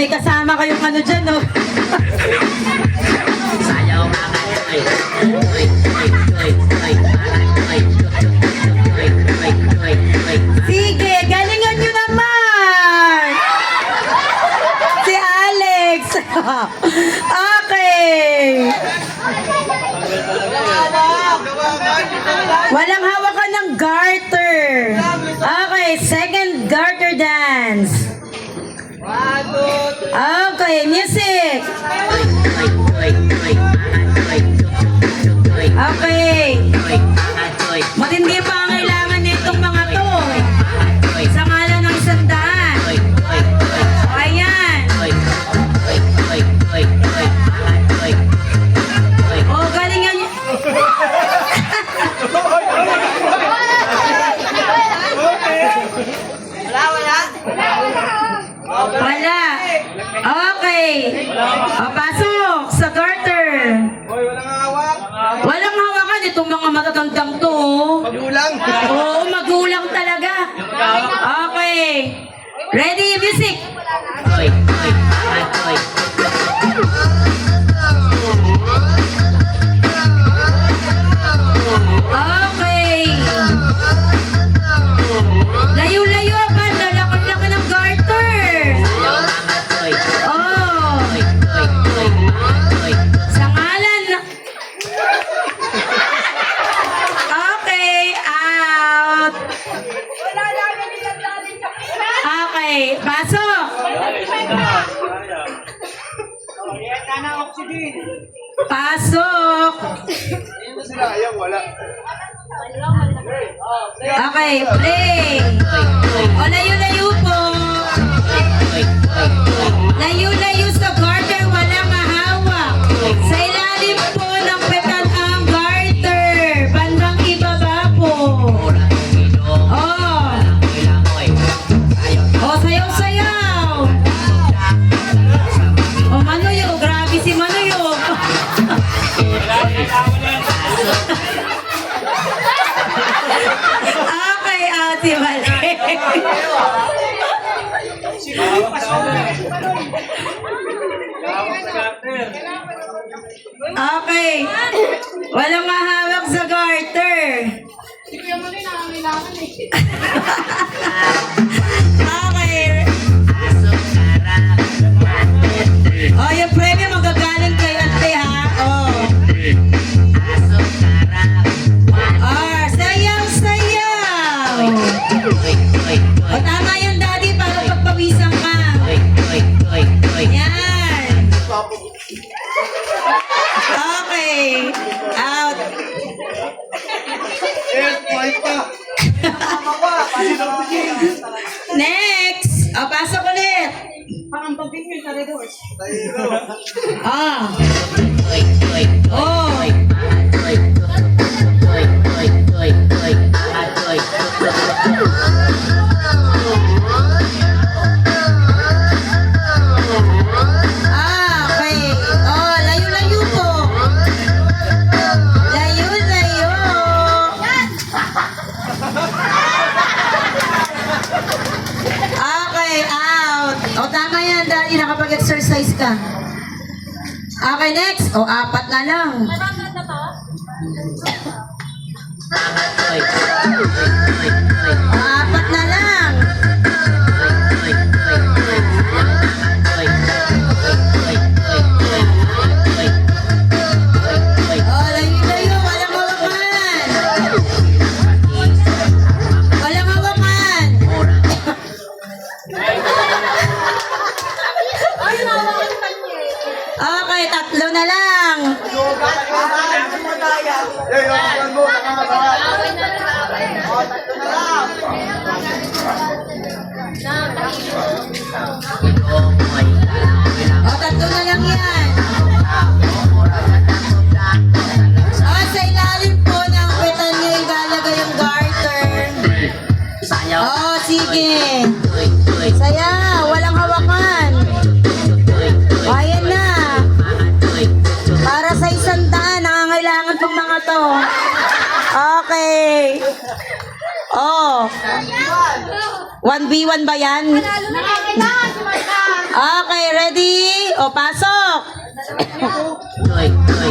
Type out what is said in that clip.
may kasama kayong ano dyan, no? Sayaw ka kayo. Sige, galingan nyo naman! Si Alex! Okay! Walang hawakan ng garter. Okay, second garter dance. Okay, music. Okay. Matindi pa ang kailangan nitong mga to. Sa ngalan ng 100. Ayan. Oh, galingan niyo. Wala. Okay. O, pasok sa garter. Walang hawakan itong mga matatandang to. Magulang. Oo, magulang talaga. Okay. Ready, music. Okay. Layo-layo ba? Lalakad-lakad ng garter. Oh. Sa ngalan na... Okay, out. Okay, pasok. Pasok. Wala. Okay, play. O, layo-layo po. Layo-layo sa garter, walang mahawak. Sa ilalim po ng petal ang garter. Bandang ibaba po. Oh. Oh, sayaw-sayaw. Oh, Manuyo. Grabe si Manuyo. Okay, Ate Mali. Okay. Walang mahawak sa garter. Okay. Oh, yung premyo magagaling kay Ate, ha? Oh. Oh, sayaw-sayaw. O, tama yung daddy para pagpawisan ka. Yan. Okay. Out. Next. O, pasok ulit. Ah. Oh. Ah, okay. Oh, layo-layo po. Layo-layo. Okay, out. O, tama yan, Daddy. Nakapag-exercise ka. Okay, next. O, 4 na lang. O, 4 na lang. O, layo-layo. Walang hawakan. Walang hawakan. Okay, 3 na lang. O, 3 na lang yan. O, sa ilalim po ng petal niya ilalagay yung garter. O, sige. Saya, walang hawakan. O, ayan na. Para sa 100, nangangailangan pong mga to. Okay. Oh. 1v1 ba yan? Nakakailangan si Marta. Okay, ready? O, pasok! Joy, joy,